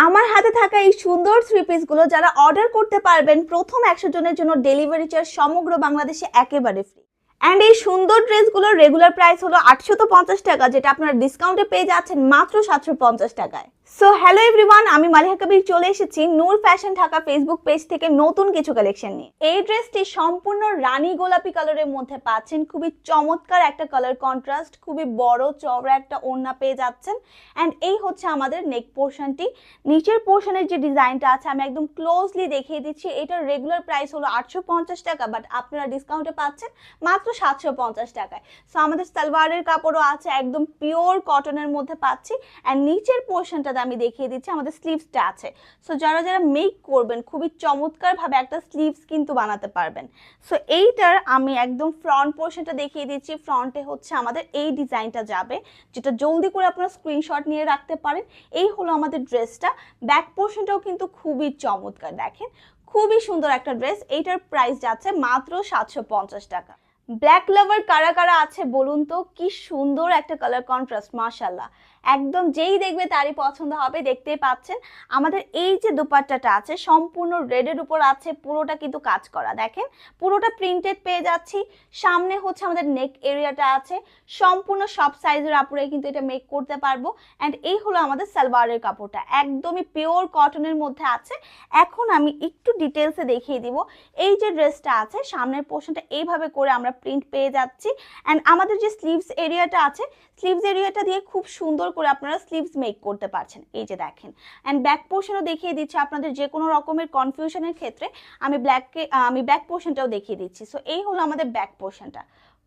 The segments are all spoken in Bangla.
আমার হাতে থাকা এই সুন্দর থ্রি পিস গুলো যারা অর্ডার করতে পারবেন প্রথম 100 জনের জন্য ডেলিভারি চার্জ সমগ্র বাংলাদেশে একেবারে ফ্রি। অ্যান্ড এই সুন্দর ড্রেসগুলোর রেগুলার প্রাইস হলো 850 টাকা, যেটা আপনারা ডিসকাউন্টে পেয়ে যাচ্ছেন মাত্র 750 টাকায়। সো হ্যালো এভরিওয়ান, আমি মালিহা কবির চলে এসেছি নূর ফ্যাশন ঢাকা ফেসবুক পেজ থেকে নতুন কিছু কালেকশন নিয়ে। এই ড্রেসটি সম্পূর্ণ রানী গোলাপি কালারের মধ্যে পাচ্ছেন, খুবই চমৎকার একটা কালার কন্ট্রাস্ট, খুবই বড় চওড়া একটা ওড়না পেয়ে যাচ্ছেন। অ্যান্ড এই হচ্ছে আমাদের নেক পোর্শনটি। নিচের পোর্শনের যে ডিজাইনটা আছে আমি একদম ক্লোজলি দেখিয়ে দিচ্ছি। এটার রেগুলার প্রাইস হলো 850 টাকা, বাট আপনারা ডিসকাউন্টে পাচ্ছেন মাত্র 750 টাকায়। সো আমাদের সালোয়ারের কাপড়ও আছে একদম পিওর কটনের মধ্যে পাচ্ছি। অ্যান্ড নিচের পোর্শনটা আমি দেখিয়ে দিচ্ছি, আমাদের স্লিভসটা আছে। সো যারা যারা মেক করবেন খুবই চমৎকার ভাবে একটা স্লিভস কিন্তু বানাতে পারবেন। সো এইটার আমি একদম ফ্রন্ট পোর্শনটা দেখিয়ে দিচ্ছি। ফ্রন্টে হচ্ছে আমাদের এই ডিজাইনটা যাবে, যেটা জলদি করে আপনারা স্ক্রিনশট নিয়ে রাখতে পারেন। এই হলো আমাদের ড্রেসটা। ব্যাক পোর্শনটাও কিন্তু খুবই চমৎকার, দেখেন খুবই সুন্দর একটা ড্রেস। এইটার প্রাইস যাচ্ছে মাত্র 750 টাকা। ব্ল্যাক লাভার কারা কারা আছে বলুন তো? কি সুন্দর একটা কালার কন্ট্রাস্ট, মাশাআল্লাহ, একদম যেই দেখবে তারই পছন্দ হবে। দেখতেই পাচ্ছেন আমাদের এই যে দোপাট্টাটা আছে সম্পূর্ণ রেডের উপর আছে, পুরোটা কিন্তু কাজ করা, দেখেন পুরোটা প্রিন্টেড পেয়ে যাচ্ছি। সামনে হচ্ছে আমাদের নেক এরিয়াটা আছে, সম্পূর্ণ সব সাইজের আপুরাই কিন্তু এটা মেক করতে পারবো। অ্যান্ড এই হলো আমাদের সালোয়ারের কাপড়টা, একদমই পিওর কটনের মধ্যে আছে। এখন আমি একটু ডিটেলসে দেখিয়ে দিব। এই যে ড্রেসটা আছে সামনের পোর্শনটা এইভাবে করে আমরা প্রিন্ট পেয়ে যাচ্ছি। অ্যান্ড আমাদের যে স্লিভস এরিয়াটা আছে, স্লিভস এরিয়াটা দিয়ে খুব সুন্দর করে আপনারা স্লিভস মেক করতে পারছেন, এই যে দেখেন। অ্যান্ড ব্যাক পোর্শনও দেখিয়ে দিচ্ছি, আপনাদের যে কোনো রকমের কনফিউশনের ক্ষেত্রে আমি ব্যাক পোর্শনটাও দেখিয়ে দিচ্ছি। সো এই হলো আমাদের ব্যাক পোর্শনটা,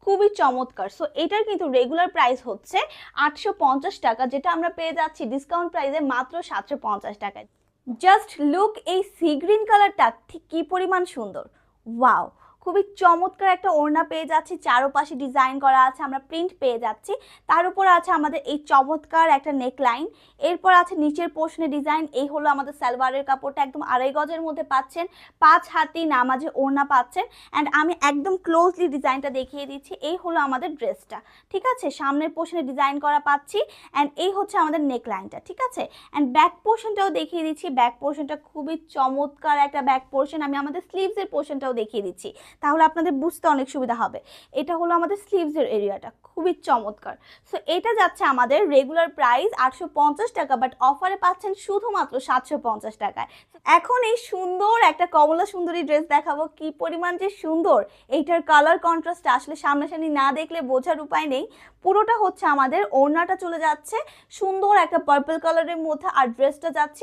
খুবই চমৎকার। সো এটার কিন্তু রেগুলার প্রাইস হচ্ছে 850 টাকা, যেটা আমরা পেয়ে যাচ্ছি ডিসকাউন্ট প্রাইসে মাত্র 750 টাকায়। জাস্ট লুক, এই সি গ্রিন কালারটা ঠিক কি পরিমাণ সুন্দর, ওয়াও, খুবই চমৎকার একটা ওড়না পেয়ে যাচ্ছি, চারপাশে ডিজাইন করা আছে, আমরা প্রিন্ট পেয়ে যাচ্ছি। তার উপর আছে আমাদের এই চমৎকার একটা নেক লাইন, এরপর আছে নিচের পোর্শনে ডিজাইন। এই হলো আমাদের সালোয়ারের কাপড়টা, একদম 2.5 গজের মধ্যে পাচ্ছেন, 5 হাতি নামাজে ওড়না পাচ্ছেন। অ্যান্ড আমি একদম ক্লোজলি ডিজাইনটা দেখিয়ে দিচ্ছি। এই হলো আমাদের ড্রেসটা, ঠিক আছে, সামনের পোর্শনে ডিজাইন করা পাচ্ছি। অ্যান্ড এই হচ্ছে আমাদের নেক লাইনটা, ঠিক আছে। অ্যান্ড ব্যাক পোর্শনটাও দেখিয়ে দিচ্ছি, ব্যাক পোর্শনটা খুবই চমৎকার একটা ব্যাক পোর্শন। আমি আমাদের স্লিভসের পোর্শনটাও দেখিয়ে দিচ্ছি, তাহলে আপনাদের বুঝতে অনেক সুবিধা হবে। এটা হলো আমাদের স্লিভসের এরিয়াটা, খুবই চমৎকার। সো এটা যাচ্ছে আমাদের রেগুলার প্রাইস 850 টাকা, বাট অফারে পাচ্ছেন শুধুমাত্র 750 টাকায়। এখন এই সুন্দর একটা কমলা সুন্দরী ড্রেস দেখাবো, কি পরিমাণ যে সুন্দর। এইটার কালার কন্ট্রাস্ট আসলে সামনাসামনি না দেখলে বোঝার উপায় নেই। পুরোটা হচ্ছে আমাদের ওড়নাটা চলে যাচ্ছে সুন্দর একটা পার্পল কালারের মধ্যে, আর ড্রেসটা যাচ্ছে